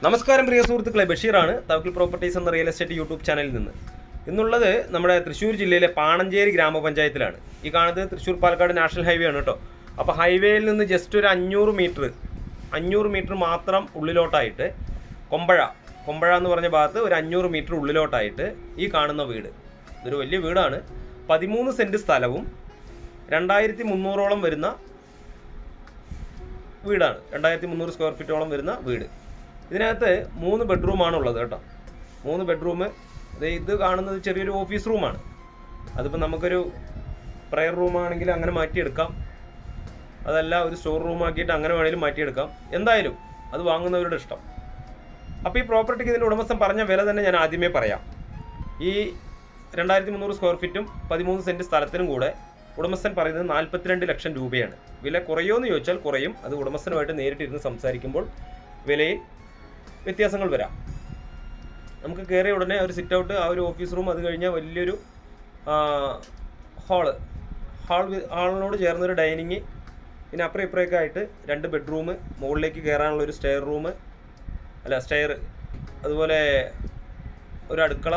നമസ്കാരം പ്രിയ സുഹൃത്തുക്കളെ, ബഷീറാണ് തവക്കിൽ പ്രോപ്പർട്ടീസ് എന്ന റിയൽ എസ്റ്റേറ്റ് യൂട്യൂബ് ചാനലിൽ നിന്ന്. ഇന്നുള്ളത് നമ്മുടെ തൃശ്ശൂർ ജില്ലയിലെ പാണഞ്ചേരി ഗ്രാമപഞ്ചായത്തിലാണ്. ഈ കാണുന്നത് തൃശ്ശൂർ പാലക്കാട് നാഷണൽ ഹൈവേ ആണ് കേട്ടോ. അപ്പോൾ ഹൈവേയിൽ നിന്ന് ജസ്റ്റ് ഒരു 500 മീറ്റർ മാത്രം ഉള്ളിലോട്ടായിട്ട് കൊമ്പഴ എന്ന് പറഞ്ഞ ഭാഗത്ത് ഒരു 500 മീറ്റർ ഉള്ളിലോട്ടായിട്ട് ഈ കാണുന്ന വീട്. ഇതൊരു വലിയ വീടാണ്. 13 സെൻറ്റ് സ്ഥലവും 2300ഓളം വരുന്ന വീടാണ്. 2300 സ്ക്വയർ ഫീറ്റോളം വരുന്ന വീട്. ഇതിനകത്ത് 3 ബെഡ്റൂമാണ് ഉള്ളത് കേട്ടോ. 3 ബെഡ്റൂം. ഇത് കാണുന്നത് ചെറിയൊരു ഓഫീസ് റൂമാണ്. അതിപ്പോൾ നമുക്കൊരു പ്രയർ റൂമാണെങ്കിൽ അങ്ങനെ മാറ്റിയെടുക്കാം, അതല്ല ഒരു സ്റ്റോർ റൂമാക്കിയിട്ട് അങ്ങനെ വേണമെങ്കിലും മാറ്റിയെടുക്കാം. എന്തായാലും അത് വാങ്ങുന്നവരുടെ ഇഷ്ടം. അപ്പോൾ ഈ പ്രോപ്പർട്ടിക്ക് ഇതിൻ്റെ ഉടമസ്ഥൻ പറഞ്ഞ വില തന്നെ ഞാൻ ആദ്യമേ പറയാം. ഈ 2300 സ്ക്വയർ ഫീറ്റും 13 സെൻറ്റ് സ്ഥലത്തിനും കൂടെ ഉടമസ്ഥൻ പറയുന്നത് 42 ലക്ഷം രൂപയാണ്. വില കുറയോ എന്ന് ചോദിച്ചാൽ കുറയും. അത് ഉടമസ്ഥനുമായിട്ട് നേരിട്ടിരുന്ന് സംസാരിക്കുമ്പോൾ വിലയിൽ വ്യത്യാസങ്ങൾ വരാം. നമുക്ക് കയറിയ ഉടനെ ഒരു സിറ്റ് ഔട്ട്, ആ ഒരു ഓഫീസ് റൂം, അത് കഴിഞ്ഞാൽ വലിയൊരു ഹാളിനോട് ചേർന്നൊരു ഡൈനിങ്, പിന്നെ അപ്പുറം ഇപ്പുറമൊക്കെ ആയിട്ട് 2 ബെഡ്റൂം, മുകളിലേക്ക് കയറാനുള്ളൊരു സ്റ്റെയർ, അതുപോലെ ഒരു അടുക്കള,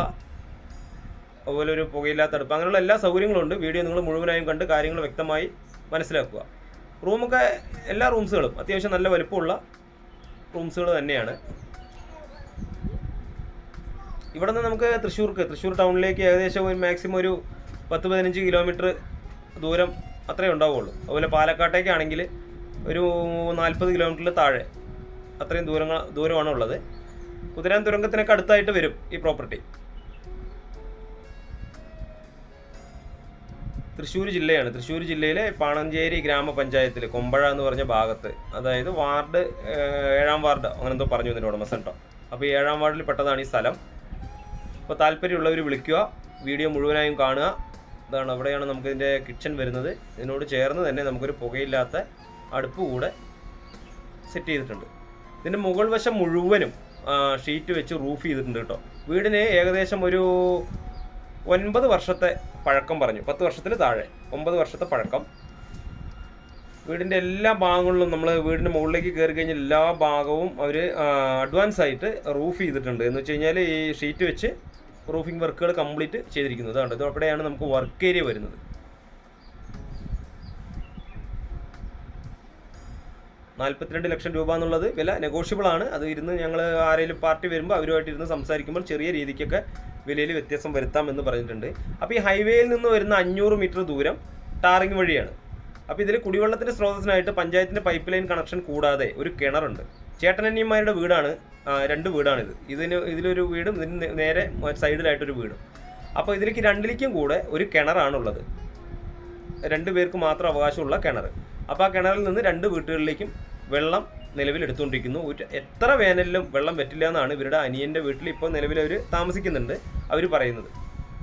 അതുപോലെ ഒരു പുകയില്ലാത്ത അടുപ്പ്, അങ്ങനെയുള്ള എല്ലാ സൗകര്യങ്ങളും ഉണ്ട്. വീഡിയോ നിങ്ങൾ മുഴുവനായും കണ്ട് കാര്യങ്ങൾ വ്യക്തമായി മനസ്സിലാക്കുക. റൂമൊക്കെ എല്ലാ റൂംസുകളും അത്യാവശ്യം നല്ല വലുപ്പമുള്ള റൂംസുകൾ തന്നെയാണ്. ഇവിടെ നിന്ന് നമുക്ക് തൃശ്ശൂർ ടൗണിലേക്ക് ഏകദേശം മാക്സിമം ഒരു 10-15 കിലോമീറ്റർ ദൂരം അത്രേ ഉണ്ടാവുള്ളൂ. അതുപോലെ പാലക്കാട്ടേക്കാണെങ്കിൽ ഒരു 40 കിലോമീറ്ററിൽ താഴെ അത്രയും ദൂരമാണ് ഉള്ളത്. കുതിരാൻ തുരങ്കത്തിനൊക്കെ അടുത്തായിട്ട് വരും ഈ പ്രോപ്പർട്ടി. തൃശ്ശൂർ ജില്ലയാണ്. തൃശ്ശൂർ ജില്ലയിലെ പാണഞ്ചേരി ഗ്രാമപഞ്ചായത്തിൽ കൊമ്പഴ എന്ന് പറഞ്ഞ ഭാഗത്ത്, അതായത് വാർഡ് 7-ാം വാർഡ് അങ്ങനെ എന്തോ പറഞ്ഞു ഇതിൻ്റെ ഉടമസ്ഥൻ കേട്ടോ. അപ്പോൾ ഈ 7-ാം വാർഡിൽ പെട്ടതാണ് ഈ സ്ഥലം. അപ്പോൾ താല്പര്യമുള്ളവർ വിളിക്കുക, വീഡിയോ മുഴുവനായും കാണുക. ഇതാണ്, അവിടെയാണ് നമുക്കിതിൻ്റെ കിച്ചൺ വരുന്നത്. ഇതിനോട് ചേർന്ന് തന്നെ നമുക്കൊരു പുകയില്ലാത്ത അടുപ്പ് കൂടെ സെറ്റ് ചെയ്തിട്ടുണ്ട്. ഇതിൻ്റെ മുകൾ വശം മുഴുവനും ഷീറ്റ് വെച്ച് റൂഫ് ചെയ്തിട്ടുണ്ട് കേട്ടോ. വീടിന് ഏകദേശം ഒരു 9 വർഷത്തെ പഴക്കം പറഞ്ഞു. 10 വർഷത്തിൽ താഴെ 9 വർഷത്തെ പഴക്കം. വീടിൻ്റെ എല്ലാ ഭാഗങ്ങളിലും നമ്മൾ വീടിൻ്റെ മുകളിലേക്ക് കയറി കഴിഞ്ഞാൽ എല്ലാ ഭാഗവും അവർ അഡ്വാൻസ് ആയിട്ട് റൂഫ് ചെയ്തിട്ടുണ്ട്. എന്ന് വെച്ച് കഴിഞ്ഞാൽ ഈ ഷീറ്റ് വെച്ച് റൂഫിംഗ് വർക്കുകൾ കംപ്ലീറ്റ് ചെയ്തിരിക്കുന്നത്. അതുകൊണ്ട് ഇത് അവിടെയാണ് നമുക്ക് വർക്ക് ഏരിയ വരുന്നത്. 42 ലക്ഷം രൂപ എന്നുള്ളത് വില നെഗോഷ്യബിൾ ആണ്. അത് ഇരുന്ന് ഞങ്ങൾ ആരെങ്കിലും പാർട്ടി വരുമ്പോൾ അവരുമായിട്ട് ഇരുന്ന് സംസാരിക്കുമ്പോൾ ചെറിയ രീതിക്കൊക്കെ വിലയിൽ വ്യത്യാസം വരുത്താമെന്ന് പറഞ്ഞിട്ടുണ്ട്. അപ്പോൾ ഈ ഹൈവേയിൽ നിന്ന് വരുന്ന 500 മീറ്റർ ദൂരം ടാറിങ് വഴിയാണ്. അപ്പോൾ ഇതിൽ കുടിവെള്ളത്തിൻ്റെ സ്രോതസ്സിനായിട്ട് പഞ്ചായത്തിൻ്റെ പൈപ്പ് ലൈൻ കണക്ഷൻ കൂടാതെ ഒരു കിണറുണ്ട്. ചേട്ടനന്യന്മാരുടെ വീടാണ്, 2 വീടാണിത്. ഇതിലൊരു വീടും ഇതിന് നേരെ സൈഡിലായിട്ടൊരു വീടും. അപ്പോൾ ഇതിലേക്ക് 2ലേക്കും കൂടെ ഒരു കിണറാണുള്ളത്. 2 പേർക്ക് മാത്രം അവകാശമുള്ള കിണർ. അപ്പോൾ ആ കിണറിൽ നിന്ന് 2 വീട്ടുകളിലേക്കും വെള്ളം നിലവിൽ എടുത്തുകൊണ്ടിരിക്കുന്നു. എത്ര വേനലിലും വെള്ളം പറ്റില്ല എന്നാണ് ഇവരുടെ അനിയൻ്റെ വീട്ടിൽ ഇപ്പോൾ നിലവിൽ അവർ താമസിക്കുന്നുണ്ട് അവർ പറയുന്നത്.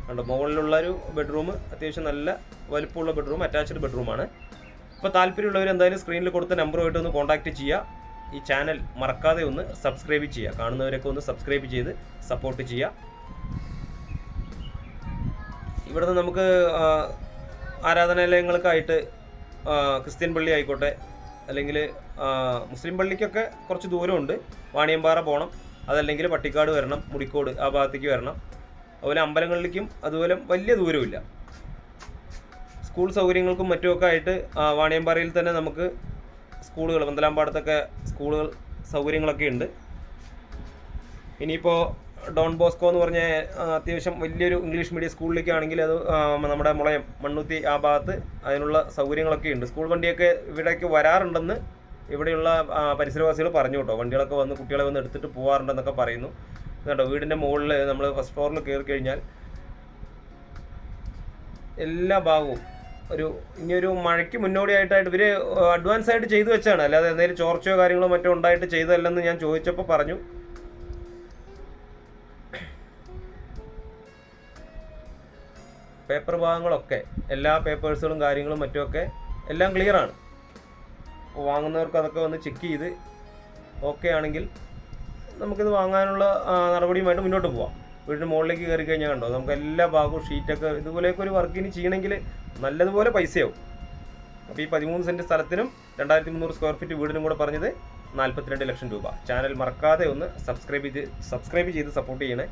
കണ്ടോ, മുകളിലുള്ള ഒരു ബെഡ്റൂം അത്യാവശ്യം നല്ല വലുപ്പമുള്ള ബെഡ്റൂം, അറ്റാച്ച്ഡ് ബെഡ്റൂമാണ്. അപ്പോൾ താല്പര്യമുള്ളവർ എന്തായാലും സ്ക്രീനിൽ കൊടുത്ത നമ്പറുമായിട്ട് ഒന്ന് കോൺടാക്റ്റ് ചെയ്യുക. ഈ ചാനൽ മറക്കാതെ ഒന്ന് സബ്സ്ക്രൈബ് ചെയ്യുക. കാണുന്നവരൊക്കെ ഒന്ന് സബ്സ്ക്രൈബ് ചെയ്ത് സപ്പോർട്ട് ചെയ്യുക. ഇവിടുന്ന് നമുക്ക് ആരാധനാലയങ്ങൾക്കായിട്ട് ക്രിസ്ത്യൻ പള്ളി ആയിക്കോട്ടെ, അല്ലെങ്കിൽ മുസ്ലിം പള്ളിക്കൊക്കെ കുറച്ച് ദൂരമുണ്ട്. വാണിയമ്പാറ പോകണം, അതല്ലെങ്കിൽ പട്ടിക്കാട് വരണം, മുടിക്കോട് ആ ഭാഗത്തേക്ക് വരണം. അതുപോലെ അമ്പലങ്ങളിലേക്കും അതുപോലെ വലിയ ദൂരമില്ല. സ്കൂൾ സൗകര്യങ്ങൾക്കും മറ്റുമൊക്കെ ആയിട്ട് വാണിയമ്പാറയിൽ തന്നെ നമുക്ക് സ്കൂളുകൾ, പന്തലാമ്പാടത്തൊക്കെ സ്കൂളുകൾ സൗകര്യങ്ങളൊക്കെ ഉണ്ട്. ഇനിയിപ്പോൾ ഡോൺ ബോസ്കോ എന്ന് പറഞ്ഞ അത്യാവശ്യം വലിയൊരു ഇംഗ്ലീഷ് മീഡിയം സ്കൂളിലേക്കാണെങ്കിൽ അത് നമ്മുടെ മുളയം മണ്ണുത്തി ആ ഭാഗത്ത് അതിനുള്ള സൗകര്യങ്ങളൊക്കെ ഉണ്ട്. സ്കൂൾ വണ്ടിയൊക്കെ ഇവിടേക്ക് വരാറുണ്ടെന്ന് ഇവിടെയുള്ള പരിസരവാസികൾ പറഞ്ഞു കേട്ടോ. വണ്ടികളൊക്കെ വന്ന് കുട്ടികളെ വന്ന് എടുത്തിട്ട് പോകാറുണ്ടെന്നൊക്കെ പറയുന്നു കേട്ടോ. വീടിൻ്റെ മുകളിൽ നമ്മൾ ഫസ്റ്റ് ഫ്ലോറിൽ കയറി കഴിഞ്ഞാൽ എല്ലാ ഭാഗവും ഇനിയൊരു മഴയ്ക്ക് മുന്നോടിയായിട്ടായിട്ട് ഇവർ അഡ്വാൻസ് ആയിട്ട് ചെയ്തു വെച്ചാണ്, അല്ലാതെ എന്തെങ്കിലും ചോർച്ചയോ കാര്യങ്ങളോ മറ്റോ ഉണ്ടായിട്ട് ചെയ്തതല്ലെന്ന് ഞാൻ ചോദിച്ചപ്പോൾ പറഞ്ഞു. പേപ്പർ ഭാഗങ്ങളൊക്കെ എല്ലാ പേപ്പേഴ്സുകളും കാര്യങ്ങളും മറ്റുമൊക്കെ എല്ലാം ക്ലിയറാണ്. അപ്പോൾ വാങ്ങുന്നവർക്ക് അതൊക്കെ വന്ന് ചെക്ക് ചെയ്ത് ഓക്കെ ആണെങ്കിൽ നമുക്കിത് വാങ്ങാനുള്ള നടപടിയുമായിട്ട് മുന്നോട്ട് പോവാം. വീടിന് മുകളിലേക്ക് കയറി കഴിഞ്ഞാൽ കണ്ടോ, നമുക്ക് എല്ലാ ഭാഗവും ഷീറ്റൊക്കെ ഇതുപോലെയൊക്കെ ഒരു വർക്കിന് ചെയ്യണമെങ്കിൽ നല്ലതുപോലെ പൈസയാവും. അപ്പോൾ ഈ 13 സെൻറ്റ് സ്ഥലത്തിനും 2300 സ്ക്വയർ ഫീറ്റ് വീടിനും കൂടെ പറഞ്ഞത് 42 ലക്ഷം രൂപ. ചാനൽ മറക്കാതെ ഒന്ന് സബ്സ്ക്രൈബ് ചെയ്ത് സപ്പോർട്ട് ചെയ്യണേ.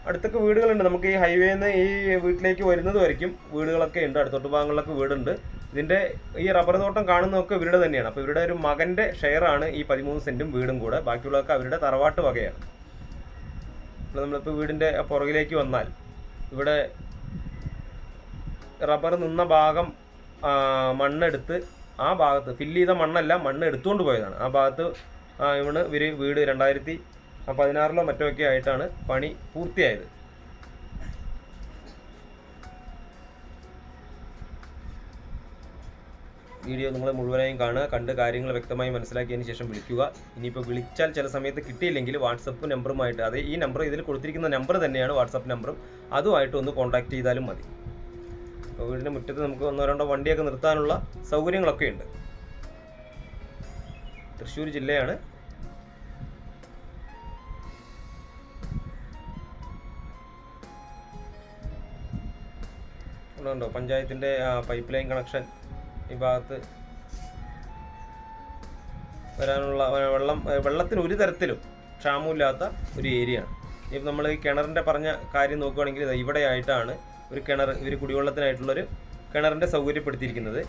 അടുത്തൊക്കെ വീടുകളുണ്ട്. നമുക്ക് ഈ ഹൈവേന്ന് ഈ വീട്ടിലേക്ക് വരുന്നത് വരയ്ക്കും വീടുകളൊക്കെ ഉണ്ട്. അടുത്തോട്ട് ഭാഗങ്ങളിലൊക്കെ വീടുണ്ട്. ഇതിൻ്റെ ഈ റബ്ബർ തോട്ടം കാണുന്നതൊക്കെ ഇവരുടെ തന്നെയാണ്. അപ്പോൾ ഇവരുടെ ഒരു മകൻ്റെ ഷെയറാണ് ഈ 13 സെൻറ്റും വീടും കൂടെ. ബാക്കിയുള്ളതൊക്കെ അവരുടെ തറവാട്ട് വകയാണ്. നമ്മളിപ്പോൾ വീടിൻ്റെ പുറകിലേക്ക് വന്നാൽ ഇവിടെ റബ്ബർ നിന്ന ഭാഗം മണ്ണെടുത്ത് ആ ഭാഗത്ത് ഫില്ല് ചെയ്ത മണ്ണല്ല, മണ്ണ് എടുത്തുകൊണ്ട് പോയതാണ്. ആ ഭാഗത്ത് ഇവണ് വീട് 2016 മറ്റോ ഒക്കെ ആയിട്ടാണ് പണി പൂർത്തിയായത്. വീഡിയോ നിങ്ങൾ മുഴുവനായും കാണുക, കണ്ട് കാര്യങ്ങൾ വ്യക്തമായി മനസ്സിലാക്കിയതിന് ശേഷം വിളിക്കുക. ഇനിയിപ്പോൾ വിളിച്ചാൽ ചില സമയത്ത് കിട്ടിയില്ലെങ്കിൽ വാട്സപ്പ് നമ്പറുമായിട്ട്, അത് ഈ നമ്പർ ഇതിൽ കൊടുത്തിരിക്കുന്ന നമ്പർ തന്നെയാണ് വാട്സപ്പ് നമ്പറും, അതുമായിട്ട് ഒന്ന് കോൺടാക്ട് ചെയ്താലും മതി. അപ്പോൾ വീടിൻ്റെ മുറ്റത്ത് നമുക്ക് 1-2 വണ്ടിയൊക്കെ നിർത്താനുള്ള സൗകര്യങ്ങളൊക്കെ ഉണ്ട്. തൃശ്ശൂർ ജില്ലയാണ്. ഉണ്ടോ പഞ്ചായത്തിൻ്റെ പൈപ്പ് ലൈൻ കണക്ഷൻ ഈ ഭാഗത്ത് വരാനുള്ള വെള്ളത്തിന് ഒരു തരത്തിലും ക്ഷാമമില്ലാത്ത ഒരു ഏരിയയാണ്. ഇപ്പം നമ്മൾ ഈ കിണറിൻ്റെ പറഞ്ഞ കാര്യം നോക്കുകയാണെങ്കിൽ ഇവിടെ ആയിട്ടാണ് ഒരു കിണർ, ഒരു കുടിവെള്ളത്തിനായിട്ടുള്ളൊരു കിണറിൻ്റെ സൗകര്യപ്പെടുത്തിയിരിക്കുന്നത്.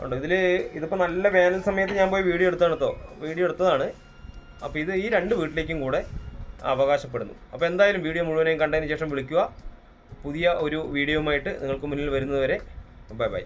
ഉണ്ട്. ഇതിപ്പോൾ നല്ല വേനൽ സമയത്ത് ഞാൻ പോയി വീഡിയോ എടുത്തതാണ്. അപ്പോൾ ഇത് ഈ 2 വീട്ടിലേക്കും കൂടെ അവകാശപ്പെടുന്നു. അപ്പോൾ എന്തായാലും വീഡിയോ മുഴുവനെയും കണ്ടതിന് ശേഷം വിളിക്കുക. പുതിയ ഒരു വീഡിയോയുമായിട്ട് നിങ്ങൾക്ക് മുന്നിൽ വരുന്നതുവരെ ബൈ ബൈ.